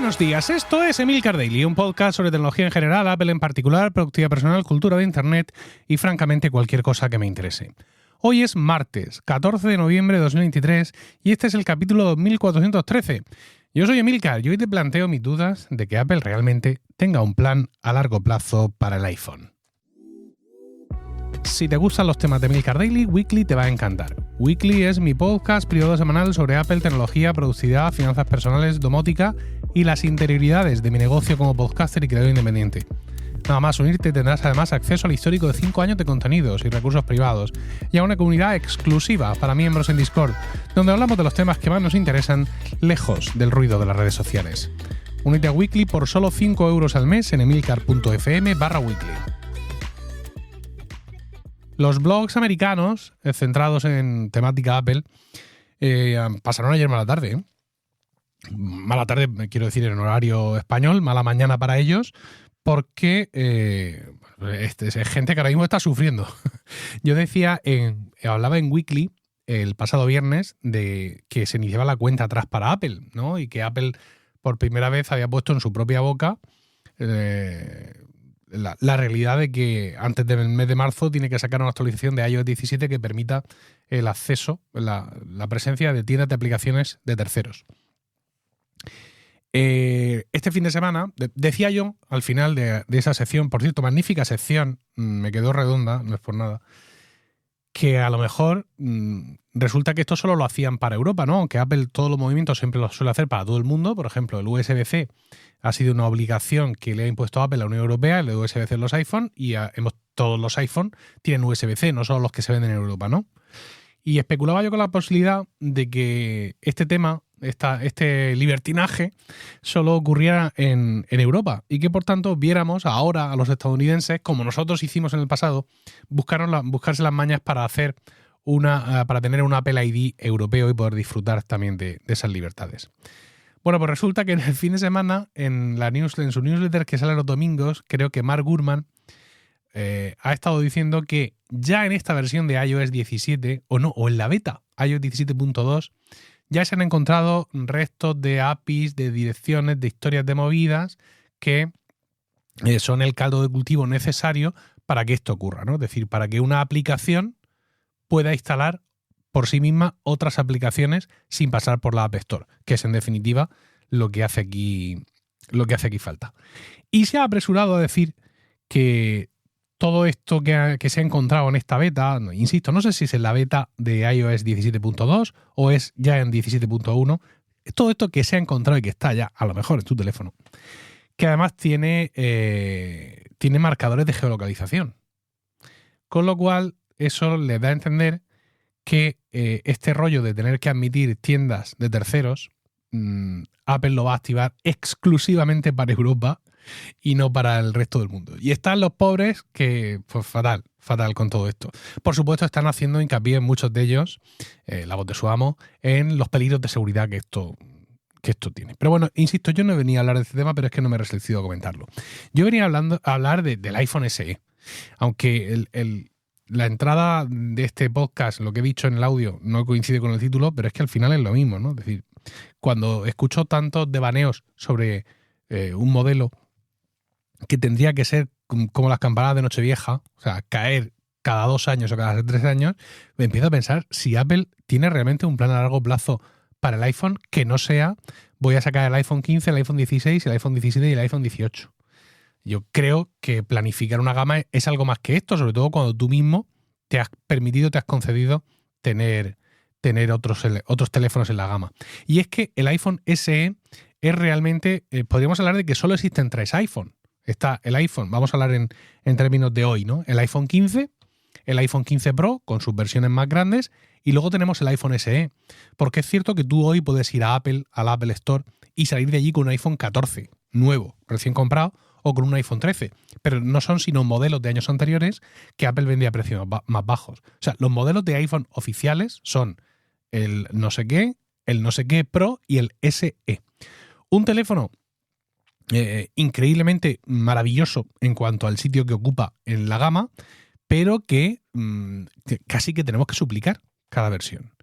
Buenos días, esto es Emilcar Daily, un podcast sobre tecnología en general, Apple en particular, productividad personal, cultura de Internet y francamente cualquier cosa que me interese. Hoy es martes, 14 de noviembre de 2023 y este es el capítulo 2413. Yo soy Emilcar y hoy te planteo mis dudas de que Apple realmente tenga un plan a largo plazo para el iPhone. Si te gustan los temas de Emilcar Daily, Weekly te va a encantar. Weekly es mi podcast privado semanal sobre Apple, tecnología, productividad, finanzas personales, domótica y las interioridades de mi negocio como podcaster y creador independiente. Nada más unirte tendrás además acceso al histórico de 5 años de contenidos y recursos privados y a una comunidad exclusiva para miembros en Discord, donde hablamos de los temas que más nos interesan lejos del ruido de las redes sociales. Únete a Weekly por solo 5 euros al mes en emilcar.fm/weekly. Los blogs americanos centrados en temática Apple pasaron ayer mala tarde. Mala tarde, quiero decir, en horario español, mala mañana para ellos, porque es gente que ahora mismo está sufriendo. Yo hablaba en Weekly el pasado viernes de que se iniciaba la cuenta atrás para Apple, ¿no? Y que Apple por primera vez había puesto en su propia boca la realidad de que antes del mes de marzo tiene que sacar una actualización de iOS 17 que permita el acceso, la presencia de tiendas de aplicaciones de terceros. Este fin de semana, decía yo al final de esa sección, por cierto, magnífica sección, me quedó redonda, no es por nada, que a lo mejor resulta que esto solo lo hacían para Europa, ¿no? Aunque Apple todos los movimientos siempre los suele hacer para todo el mundo. Por ejemplo, el USB-C ha sido una obligación que le ha impuesto Apple a la Unión Europea, el USB-C en los iPhone, y todos los iPhone tienen USB-C, no solo los que se venden en Europa, ¿no? Y especulaba yo con la posibilidad de que este tema, este libertinaje, solo ocurriera en Europa y que por tanto viéramos ahora a los estadounidenses, como nosotros hicimos en el pasado, buscarse las mañas para para tener un Apple ID europeo y poder disfrutar también de esas libertades. Bueno, pues resulta que en el fin de semana, en su newsletter que sale los domingos, creo que Mark Gurman ha estado diciendo que ya en esta versión de iOS 17, o en la beta iOS 17.2, ya se han encontrado restos de APIs, de direcciones, de historias de movidas que son el caldo de cultivo necesario para que esto ocurra, ¿no? Es decir, para que una aplicación pueda instalar por sí misma otras aplicaciones sin pasar por la App Store, que es en definitiva lo que hace aquí falta. Y se ha apresurado a decir que todo esto que se ha encontrado en esta beta, insisto, no sé si es en la beta de iOS 17.2 o es ya en 17.1, todo esto que se ha encontrado y que está ya a lo mejor en tu teléfono, que además tiene marcadores de geolocalización. Con lo cual, eso le da a entender que este rollo de tener que admitir tiendas de terceros, Apple lo va a activar exclusivamente para Europa y no para el resto del mundo. Y están los pobres que, pues fatal con todo esto. Por supuesto, están haciendo hincapié en muchos de ellos, la voz de su amo, en los peligros de seguridad que esto tiene. Pero bueno, insisto, yo no venía a hablar de este tema, pero es que no me he resistido a comentarlo. Yo venía a hablar del iPhone SE, aunque la entrada de este podcast, lo que he dicho en el audio, no coincide con el título, pero es que al final es lo mismo, ¿no? Es decir, cuando escucho tantos devaneos sobre un modelo que tendría que ser como las campanadas de Nochevieja, o sea, caer cada 2 años o cada 3 años, me empiezo a pensar si Apple tiene realmente un plan a largo plazo para el iPhone que no sea voy a sacar el iPhone 15, el iPhone 16, el iPhone 17 y el iPhone 18. Yo creo que planificar una gama es algo más que esto, sobre todo cuando tú mismo te has concedido tener otros teléfonos en la gama. Y es que el iPhone SE es realmente, podríamos hablar de que solo existen 3 iPhone. Está el iPhone, vamos a hablar en términos de hoy, ¿no? El iPhone 15, el iPhone 15 Pro con sus versiones más grandes y luego tenemos el iPhone SE. Porque es cierto que tú hoy puedes ir a la Apple Store y salir de allí con un iPhone 14, nuevo, recién comprado, o con un iPhone 13. Pero no son sino modelos de años anteriores que Apple vendía a precios más bajos. O sea, los modelos de iPhone oficiales son el no sé qué Pro y el SE. Un teléfono increíblemente maravilloso en cuanto al sitio que ocupa en la gama, pero que casi que tenemos que suplicar cada versión.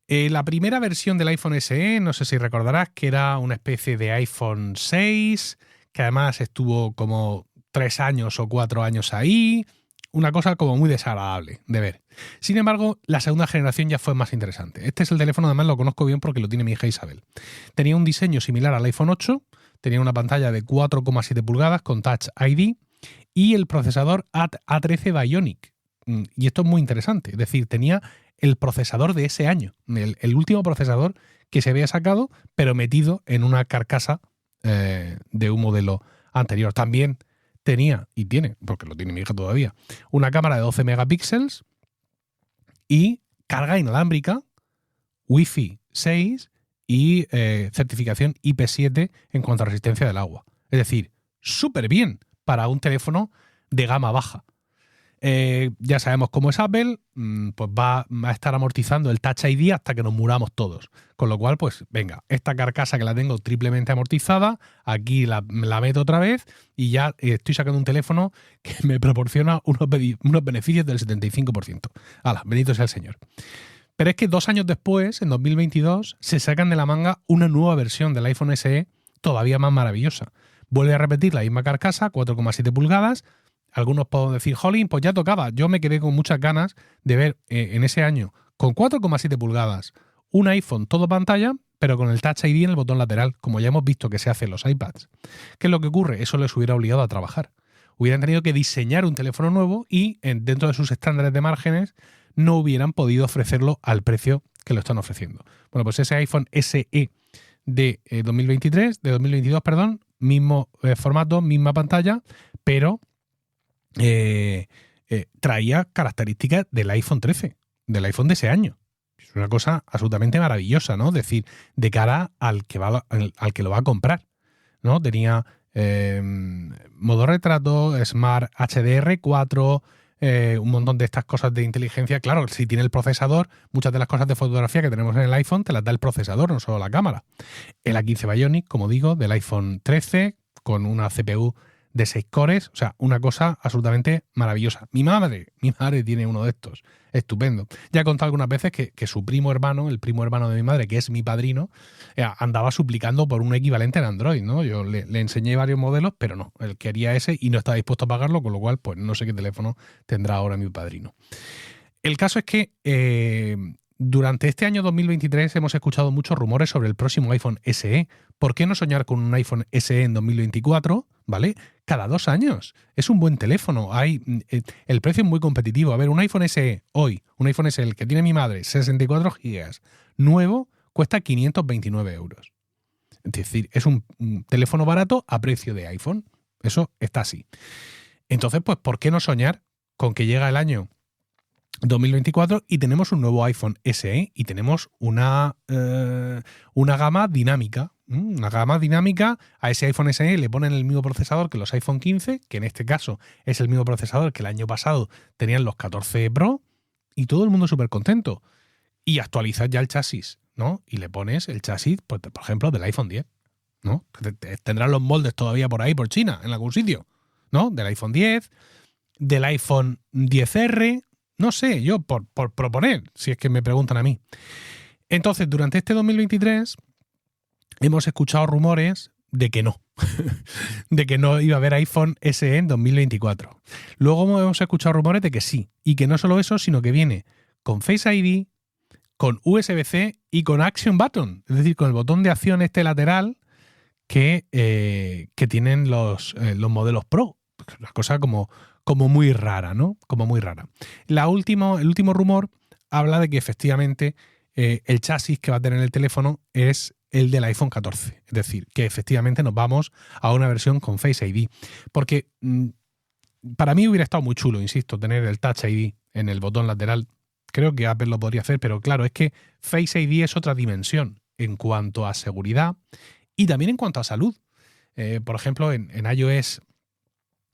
La primera versión del iPhone SE, no sé si recordarás, que era una especie de iPhone 6, que además estuvo como 3 años o 4 años ahí, una cosa como muy desagradable de ver. Sin embargo, la segunda generación ya fue más interesante. Este es el teléfono, además lo conozco bien porque lo tiene mi hija Isabel. Tenía un diseño similar al iPhone 8, tenía una pantalla de 4,7 pulgadas con Touch ID y el procesador A13 Bionic. Y esto es muy interesante, es decir, tenía el procesador de ese año, el último procesador que se había sacado, pero metido en una carcasa de un modelo anterior. También tenía, y tiene, porque lo tiene mi hija todavía, una cámara de 12 megapíxeles y carga inalámbrica, Wi-Fi 6 y certificación IP7 en cuanto a resistencia del agua. Es decir, súper bien para un teléfono de gama baja. Ya sabemos cómo es Apple, pues va a estar amortizando el Touch ID hasta que nos muramos todos. Con lo cual, pues venga, esta carcasa que la tengo triplemente amortizada, aquí la meto otra vez y ya estoy sacando un teléfono que me proporciona unos beneficios del 75%. ¡Hala! Bendito sea el Señor. Pero es que 2 años después, en 2022, se sacan de la manga una nueva versión del iPhone SE todavía más maravillosa. Vuelve a repetir la misma carcasa, 4,7 pulgadas. Algunos pueden decir, jolín, pues ya tocaba. Yo me quedé con muchas ganas de ver en ese año, con 4,7 pulgadas, un iPhone todo pantalla, pero con el Touch ID en el botón lateral, como ya hemos visto que se hace en los iPads. ¿Qué es lo que ocurre? Eso les hubiera obligado a trabajar. Hubieran tenido que diseñar un teléfono nuevo y dentro de sus estándares de márgenes no hubieran podido ofrecerlo al precio que lo están ofreciendo. Bueno, pues ese iPhone SE de 2022, mismo formato, misma pantalla, pero traía características del iPhone 13, del iPhone de ese año. Es una cosa absolutamente maravillosa, ¿no? Es decir, de cara al que lo va a comprar, ¿no? Tenía modo retrato, Smart HDR4, un montón de estas cosas de inteligencia. Claro, si tiene el procesador, muchas de las cosas de fotografía que tenemos en el iPhone te las da el procesador, no solo la cámara. El A15 Bionic, como digo, del iPhone 13, con una CPU de 6 cores, o sea, una cosa absolutamente maravillosa. Mi madre tiene uno de estos, estupendo. Ya he contado algunas veces que su primo hermano, el primo hermano de mi madre, que es mi padrino, andaba suplicando por un equivalente en Android, ¿no? Yo le enseñé varios modelos, pero no, él quería ese y no estaba dispuesto a pagarlo, con lo cual, pues no sé qué teléfono tendrá ahora mi padrino. El caso es que durante este año 2023 hemos escuchado muchos rumores sobre el próximo iPhone SE. ¿Por qué no soñar con un iPhone SE en 2024? ¿Vale? Cada 2 años. Es un buen teléfono. El precio es muy competitivo. A ver, un iPhone SE hoy, un iPhone SE, el que tiene mi madre, 64 GB, nuevo, cuesta 529 euros. Es decir, es un teléfono barato a precio de iPhone. Eso está así. Entonces, pues, ¿por qué no soñar con que llega el año 2024 y tenemos un nuevo iPhone SE y tenemos una gama dinámica? Una gama dinámica. A ese iPhone SE le ponen el mismo procesador que los iPhone 15, que en este caso es el mismo procesador que el año pasado tenían los 14 Pro, y todo el mundo súper contento. Y actualizas ya el chasis, ¿no? Y le pones el chasis, pues, por ejemplo, del iPhone 10, ¿no? Tendrán los moldes todavía por ahí, por China, en algún sitio, ¿no? Del iPhone 10, del iPhone 10R, no sé, yo por proponer, si es que me preguntan a mí. Entonces, durante este 2023 hemos escuchado rumores de que no, de que no iba a haber iPhone SE en 2024. Luego hemos escuchado rumores de que sí, y que no solo eso, sino que viene con Face ID, con USB-C y con Action Button, es decir, con el botón de acción este lateral que tienen los modelos Pro. Una cosa como muy rara, ¿no? Como muy rara. El último rumor habla de que efectivamente el chasis que va a tener el teléfono es el del iPhone 14. Es decir, que efectivamente nos vamos a una versión con Face ID. Porque para mí hubiera estado muy chulo, insisto, tener el Touch ID en el botón lateral. Creo que Apple lo podría hacer, pero claro, es que Face ID es otra dimensión en cuanto a seguridad y también en cuanto a salud. Por ejemplo, en iOS,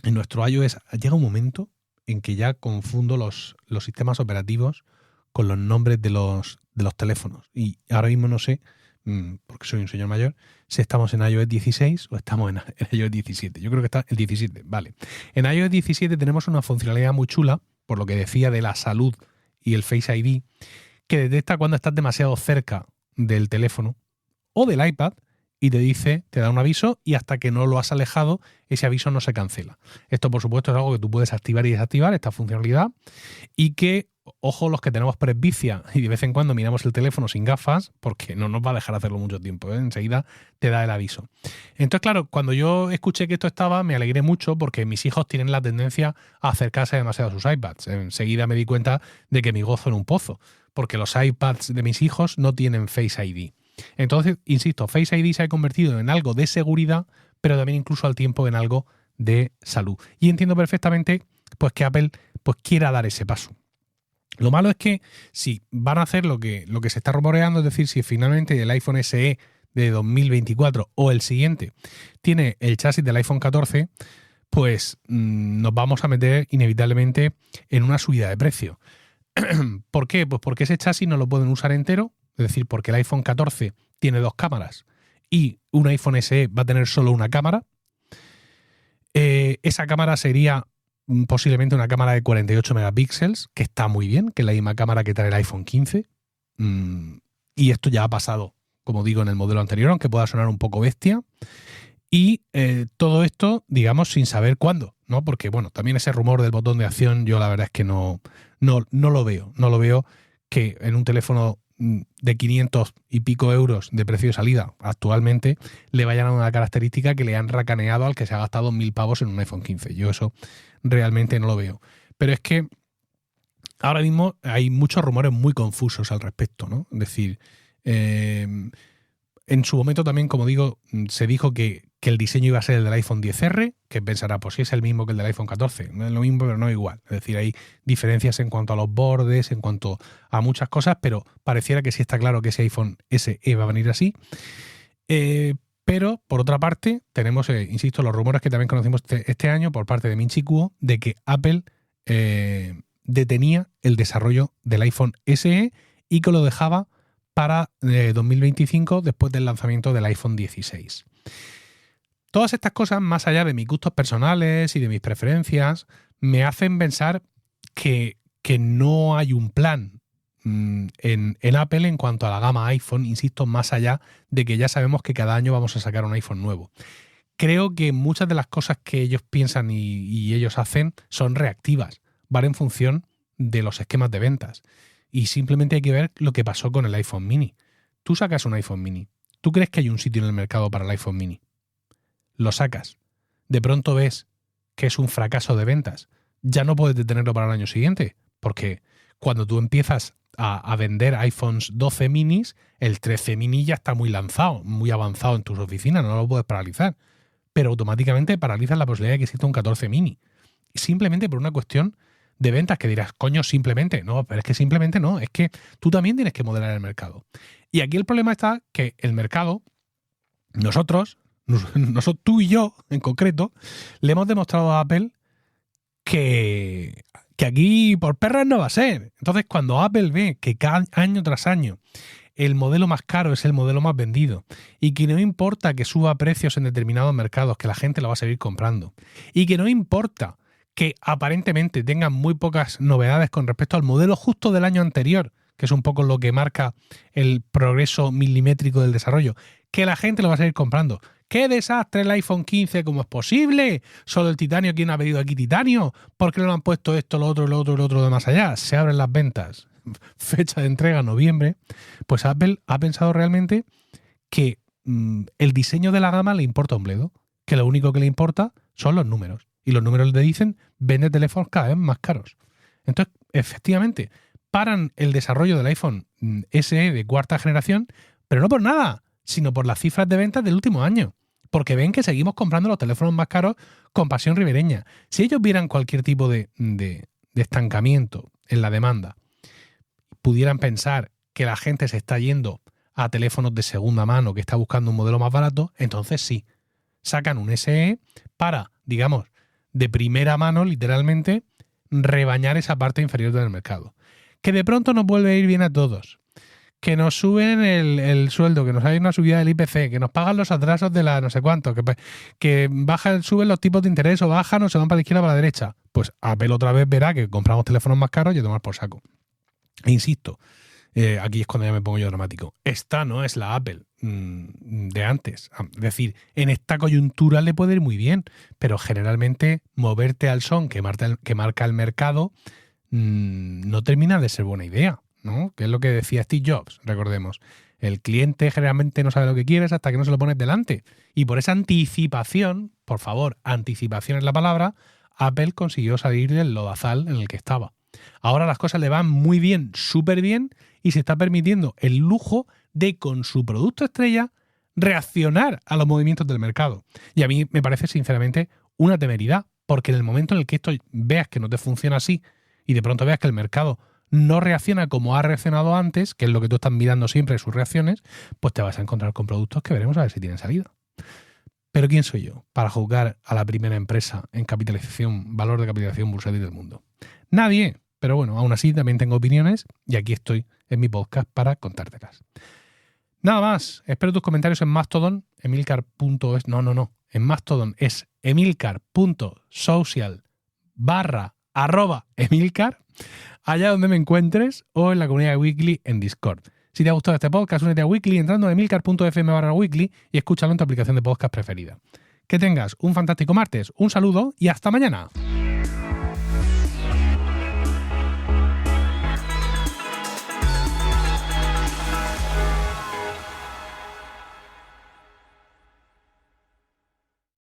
en nuestro iOS, llega un momento en que ya confundo los sistemas operativos con los nombres de los teléfonos. Y ahora mismo no sé, porque soy un señor mayor, si estamos en iOS 16 o estamos en iOS 17. Yo creo que está el 17, vale. En iOS 17 tenemos una funcionalidad muy chula, por lo que decía de la salud y el Face ID, que detecta cuando estás demasiado cerca del teléfono o del iPad y te dice, te da un aviso y hasta que no lo has alejado, ese aviso no se cancela. Esto, por supuesto, es algo que tú puedes activar y desactivar, esta funcionalidad, y que, ojo, los que tenemos presbicia y de vez en cuando miramos el teléfono sin gafas, porque no nos va a dejar hacerlo mucho tiempo, ¿eh? Enseguida te da el aviso. Entonces, claro, cuando yo escuché que esto estaba, me alegré mucho porque mis hijos tienen la tendencia a acercarse demasiado a sus iPads. Enseguida me di cuenta de que mi gozo era un pozo, porque los iPads de mis hijos no tienen Face ID. Entonces, insisto, Face ID se ha convertido en algo de seguridad, pero también incluso al tiempo en algo de salud. Y entiendo perfectamente pues, que Apple pues, quiera dar ese paso. Lo malo es que si van a hacer lo que se está rumoreando, es decir, si finalmente el iPhone SE de 2024 o el siguiente tiene el chasis del iPhone 14, pues nos vamos a meter inevitablemente en una subida de precio. ¿Por qué? Pues porque ese chasis no lo pueden usar entero, es decir, porque el iPhone 14 tiene 2 cámaras y un iPhone SE va a tener solo una cámara. Esa cámara sería posiblemente una cámara de 48 megapíxeles, que está muy bien, que es la misma cámara que trae el iPhone 15. Y esto ya ha pasado, como digo, en el modelo anterior, aunque pueda sonar un poco bestia. Y todo esto, digamos, sin saber cuándo, ¿no? Porque, bueno, también ese rumor del botón de acción, yo la verdad es que no lo veo. No lo veo que en un teléfono de 500 y pico euros de precio de salida actualmente le vayan a dar una característica que le han racaneado al que se ha gastado 1.000 pavos en un iPhone 15. Yo eso realmente no lo veo. Pero es que ahora mismo hay muchos rumores muy confusos al respecto, ¿no? Es decir, en su momento también, como digo, se dijo que el diseño iba a ser el del iPhone XR, que pensará, pues sí es el mismo que el del iPhone 14. No es lo mismo, pero no igual. Es decir, hay diferencias en cuanto a los bordes, en cuanto a muchas cosas, pero pareciera que sí está claro que ese iPhone SE va a venir así. Pero, por otra parte, tenemos, insisto, los rumores que también conocimos este año por parte de Min-Chi Kuo de que Apple detenía el desarrollo del iPhone SE y que lo dejaba para 2025 después del lanzamiento del iPhone 16. Todas estas cosas, más allá de mis gustos personales y de mis preferencias, me hacen pensar que no hay un plan en Apple en cuanto a la gama iPhone, insisto, más allá de que ya sabemos que cada año vamos a sacar un iPhone nuevo. Creo que muchas de las cosas que ellos piensan y ellos hacen son reactivas, van en función de los esquemas de ventas. Y simplemente hay que ver lo que pasó con el iPhone mini. Tú sacas un iPhone mini. ¿Tú crees que hay un sitio en el mercado para el iPhone mini? Lo sacas. De pronto ves que es un fracaso de ventas. Ya no puedes detenerlo para el año siguiente. Porque cuando tú empiezas a vender iPhones 12 minis, el 13 mini ya está muy lanzado, muy avanzado en tus oficinas. No lo puedes paralizar. Pero automáticamente paralizas la posibilidad de que exista un 14 mini. Simplemente por una cuestión de ventas que dirás, coño, simplemente. No, pero es que simplemente no. Es que tú también tienes que modelar el mercado. Y aquí el problema está que el mercado, nosotros, tú y yo en concreto, le hemos demostrado a Apple que aquí por perras no va a ser. Entonces, cuando Apple ve que cada año tras año el modelo más caro es el modelo más vendido y que no importa que suba precios en determinados mercados, que la gente lo va a seguir comprando, y que no importa que aparentemente tengan muy pocas novedades con respecto al modelo justo del año anterior, que es un poco lo que marca el progreso milimétrico del desarrollo, que la gente lo va a seguir comprando. ¡Qué desastre el iPhone 15! ¿Cómo es posible? Solo el titanio. ¿Quién ha pedido aquí titanio? ¿Por qué no lo han puesto esto, lo otro de más allá? Se abren las ventas. Fecha de entrega noviembre. Pues Apple ha pensado realmente que el diseño de la gama le importa un bledo, que lo único que le importa son los números. Y los números le dicen, vende teléfonos cada vez más caros. Entonces, efectivamente, paran el desarrollo del iPhone SE de cuarta generación, pero no por nada, sino por las cifras de ventas del último año. Porque ven que seguimos comprando los teléfonos más caros con pasión ribereña. Si ellos vieran cualquier tipo de estancamiento en la demanda, pudieran pensar que la gente se está yendo a teléfonos de segunda mano, que está buscando un modelo más barato, entonces sí, sacan un SE para, digamos, de primera mano, literalmente, rebañar esa parte inferior del mercado. Que de pronto nos vuelve a ir bien a todos. Que nos suben el sueldo, que nos hay una subida del IPC, que nos pagan los atrasos de la no sé cuánto, que suben los tipos de interés o bajan o se van para la izquierda o para la derecha. Pues Apple otra vez verá que compramos teléfonos más caros y a tomar por saco. E insisto, Aquí es cuando ya me pongo yo dramático. Esta no es la Apple de antes. Es decir, en esta coyuntura le puede ir muy bien, pero generalmente moverte al son que marca el mercado no termina de ser buena idea, ¿no? Que es lo que decía Steve Jobs, recordemos. El cliente generalmente no sabe lo que quieres hasta que no se lo pones delante. Y por esa anticipación, por favor, anticipación es la palabra, Apple consiguió salir del lodazal en el que estaba. Ahora las cosas le van muy bien, súper bien, y se está permitiendo el lujo de, con su producto estrella, reaccionar a los movimientos del mercado. Y a mí me parece, sinceramente, una temeridad, porque en el momento en el que esto veas que no te funciona así y de pronto veas que el mercado no reacciona como ha reaccionado antes, que es lo que tú estás mirando siempre, sus reacciones, pues te vas a encontrar con productos que veremos a ver si tienen salida. Pero ¿quién soy yo para juzgar a la primera empresa en capitalización, valor de capitalización bursátil del mundo? Nadie. Pero bueno, aún así también tengo opiniones y aquí estoy en mi podcast para contártelas. Nada más. Espero tus comentarios en Mastodon, emilcar.es. No. En Mastodon es emilcar.social/@emilcar, allá donde me encuentres, o en la comunidad de Weekly en Discord. Si te ha gustado este podcast, únete a Weekly entrando a emilcar.fm/weekly y escúchalo en tu aplicación de podcast preferida. Que tengas un fantástico martes, un saludo y hasta mañana.